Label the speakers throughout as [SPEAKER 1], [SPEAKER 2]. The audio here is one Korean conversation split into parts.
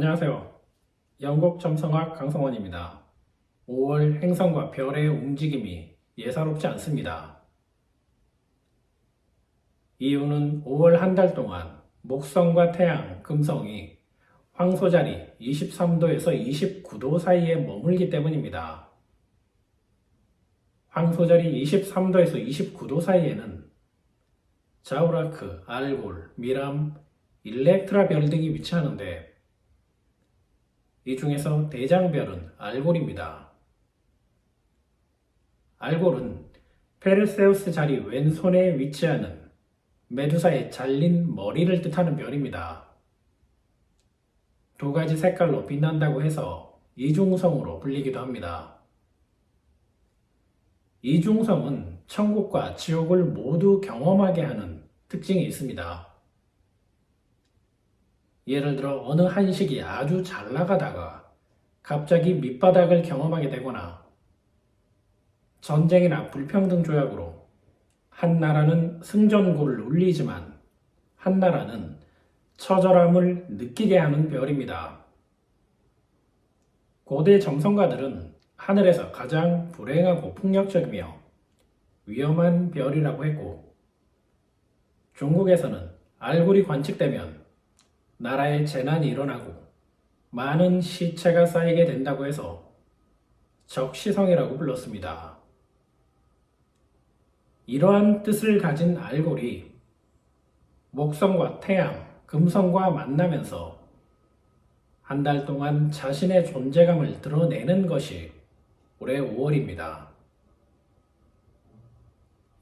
[SPEAKER 1] 안녕하세요. 영국 점성학 강성원입니다. 5월 행성과 별의 움직임이 예사롭지 않습니다. 이유는 5월 한 달 동안 목성과 태양, 금성이 황소자리 23도에서 29도 사이에 머물기 때문입니다. 황소자리 23도에서 29도 사이에는 자우라크, 알골, 미람, 일렉트라 별 등이 위치하는데 이 중에서 대장별은 알골입니다. 알골은 페르세우스 자리 왼손에 위치하는 메두사의 잘린 머리를 뜻하는 별입니다. 두 가지 색깔로 빛난다고 해서 이중성으로 불리기도 합니다. 이중성은 천국과 지옥을 모두 경험하게 하는 특징이 있습니다. 예를 들어 어느 한식이 아주 잘 나가다가 갑자기 밑바닥을 경험하게 되거나 전쟁이나 불평등 조약으로 한 나라는 승전고를 울리지만 한 나라는 처절함을 느끼게 하는 별입니다. 고대 점성가들은 하늘에서 가장 불행하고 폭력적이며 위험한 별이라고 했고 중국에서는 알골이 관측되면 나라에 재난이 일어나고 많은 시체가 쌓이게 된다고 해서 적시성이라고 불렀습니다. 이러한 뜻을 가진 알골이 목성과 태양, 금성과 만나면서 한 달 동안 자신의 존재감을 드러내는 것이 올해 5월입니다.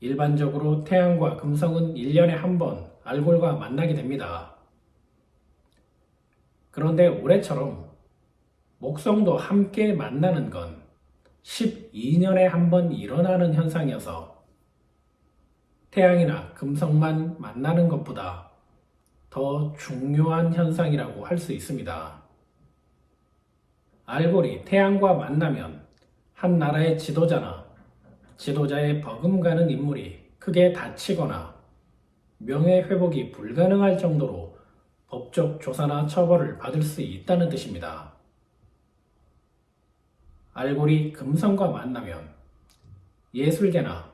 [SPEAKER 1] 일반적으로 태양과 금성은 1년에 한 번 알골과 만나게 됩니다. 그런데 올해처럼 목성도 함께 만나는 건 12년에 한 번 일어나는 현상이어서 태양이나 금성만 만나는 것보다 더 중요한 현상이라고 할 수 있습니다. 알골이 태양과 만나면 한 나라의 지도자나 지도자의 버금가는 인물이 크게 다치거나 명예회복이 불가능할 정도로 법적 조사나 처벌을 받을 수 있다는 뜻입니다. 알골이 금성과 만나면 예술계나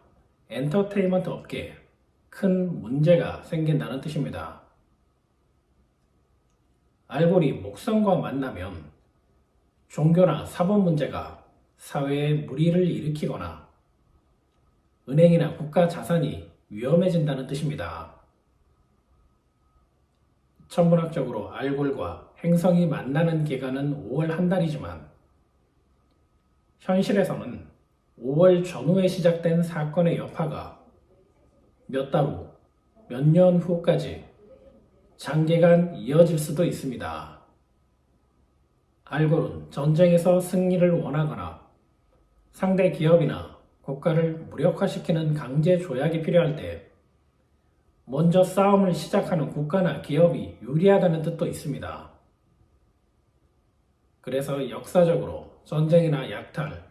[SPEAKER 1] 엔터테인먼트 업계에 큰 문제가 생긴다는 뜻입니다. 알골이 목성과 만나면 종교나 사법 문제가 사회에 무리를 일으키거나 은행이나 국가 자산이 위험해진다는 뜻입니다. 천문학적으로 알골과 행성이 만나는 기간은 5월 한 달이지만 현실에서는 5월 전후에 시작된 사건의 여파가 몇 달 후, 몇 년 후까지 장기간 이어질 수도 있습니다. 알골은 전쟁에서 승리를 원하거나 상대 기업이나 국가를 무력화시키는 강제 조약이 필요할 때 먼저 싸움을 시작하는 국가나 기업이 유리하다는 뜻도 있습니다. 그래서 역사적으로 전쟁이나 약탈,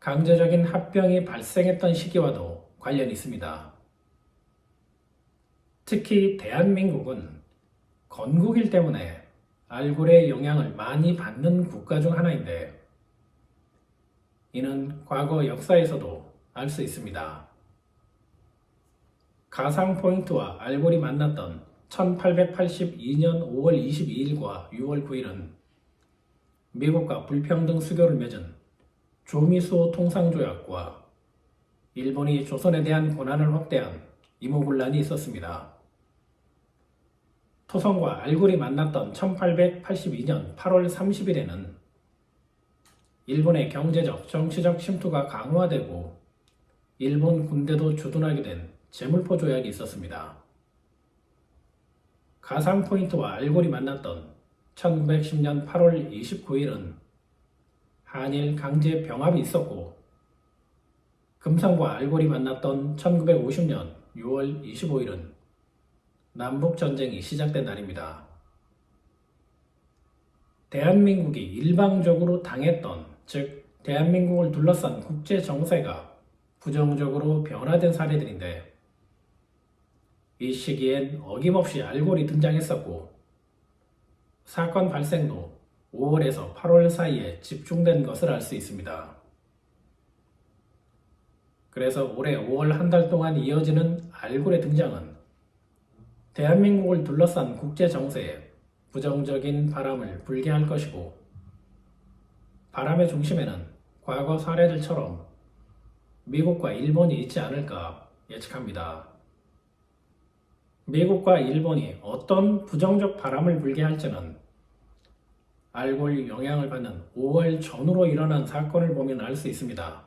[SPEAKER 1] 강제적인 합병이 발생했던 시기와도 관련이 있습니다. 특히 대한민국은 건국일 때문에 알골의 영향을 많이 받는 국가 중 하나인데 이는 과거 역사에서도 알 수 있습니다. 가상 포인트와 알골이 만났던 1882년 5월 22일과 6월 9일은 미국과 불평등 수교를 맺은 조미수 통상조약과 일본이 조선에 대한 권한을 확대한 이모군란이 있었습니다. 토성과 알골이 만났던 1882년 8월 30일에는 일본의 경제적, 정치적 침투가 강화되고 일본 군대도 주둔하게 된 제물포 조약이 있었습니다. 가상 포인트와 알골이 만났던 1910년 8월 29일은 한일 강제 병합이 있었고 금성과 알골이 만났던 1950년 6월 25일은 남북전쟁이 시작된 날입니다. 대한민국이 일방적으로 당했던, 즉 대한민국을 둘러싼 국제 정세가 부정적으로 변화된 사례들인데 이 시기엔 어김없이 알골이 등장했었고 사건 발생도 5월에서 8월 사이에 집중된 것을 알 수 있습니다. 그래서 올해 5월 한 달 동안 이어지는 알골의 등장은 대한민국을 둘러싼 국제 정세에 부정적인 바람을 불게 할 것이고, 바람의 중심에는 과거 사례들처럼 미국과 일본이 있지 않을까 예측합니다. 미국과 일본이 어떤 부정적 바람을 불게 할지는 알골 영향을 받는 5월 전후로 일어난 사건을 보면 알 수 있습니다.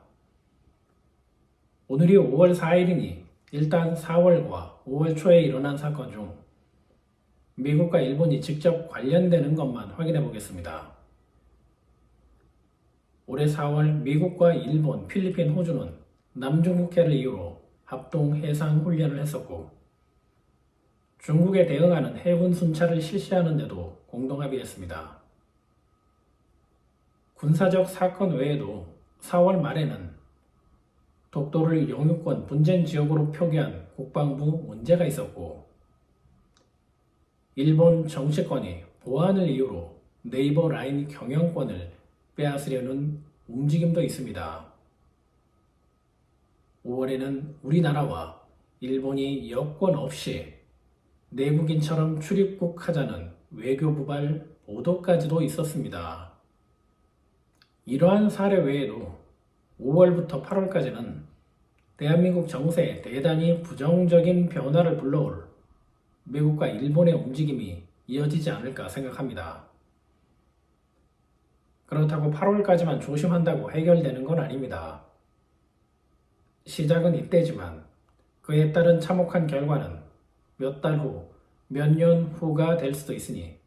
[SPEAKER 1] 오늘이 5월 4일이니 일단 4월과 5월 초에 일어난 사건 중 미국과 일본이 직접 관련되는 것만 확인해 보겠습니다. 올해 4월 미국과 일본, 필리핀, 호주는 남중국해를 이유로 합동 해상 훈련을 했었고, 중국에 대응하는 해군 순찰을 실시하는 데도 공동 합의했습니다. 군사적 사건 외에도 4월 말에는 독도를 영유권 분쟁 지역으로 표기한 국방부 문제가 있었고, 일본 정치권이 보안을 이유로 네이버 라인 경영권을 빼앗으려는 움직임도 있습니다. 5월에는 우리나라와 일본이 여권 없이 내국인처럼 출입국하자는 외교부발 보도까지도 있었습니다. 이러한 사례 외에도 5월부터 8월까지는 대한민국 정세에 대단히 부정적인 변화를 불러올 미국과 일본의 움직임이 이어지지 않을까 생각합니다. 그렇다고 8월까지만 조심한다고 해결되는 건 아닙니다. 시작은 이때지만 그에 따른 참혹한 결과는 몇 달 후, 몇 년 후가 될 수도 있으니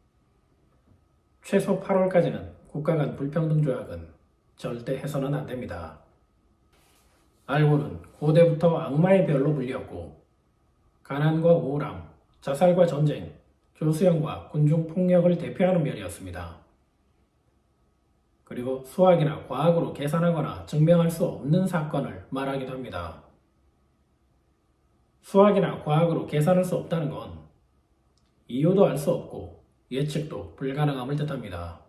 [SPEAKER 1] 최소 8월까지는 국가 간 불평등 조약은 절대 해서는 안 됩니다. 알골은 고대부터 악마의 별로 불렸고, 가난과 우울함, 자살과 전쟁, 교수형과 군중 폭력을 대표하는 별이었습니다. 그리고 수학이나 과학으로 계산하거나 증명할 수 없는 사건을 말하기도 합니다. 수학이나 과학으로 계산할 수 없다는 건 이유도 알 수 없고 예측도 불가능함을 뜻합니다.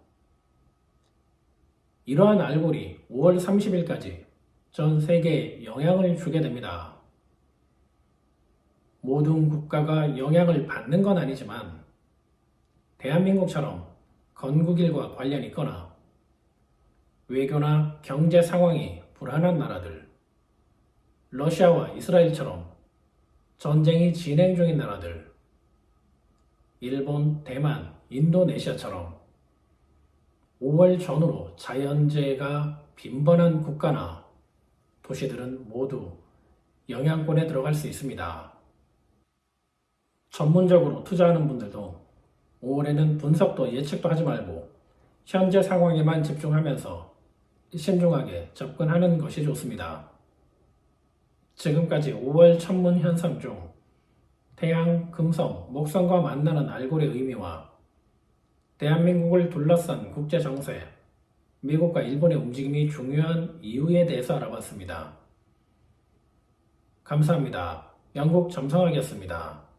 [SPEAKER 1] 이러한 알골이 5월 30일까지 전 세계에 영향을 주게 됩니다. 모든 국가가 영향을 받는 건 아니지만 대한민국처럼 건국일과 관련이 있거나 외교나 경제 상황이 불안한 나라들, 러시아와 이스라엘처럼 전쟁이 진행 중인 나라들, 일본, 대만, 인도네시아처럼 5월 전후로 자연재해가 빈번한 국가나 도시들은 모두 영향권에 들어갈 수 있습니다. 전문적으로 투자하는 분들도 5월에는 분석도 예측도 하지 말고 현재 상황에만 집중하면서 신중하게 접근하는 것이 좋습니다. 지금까지 5월 천문 현상 중 태양, 금성, 목성과 만나는 알골의 의미와 대한민국을 둘러싼 국제 정세, 미국과 일본의 움직임이 중요한 이유에 대해서 알아봤습니다. 감사합니다. 영국 점성학이었습니다.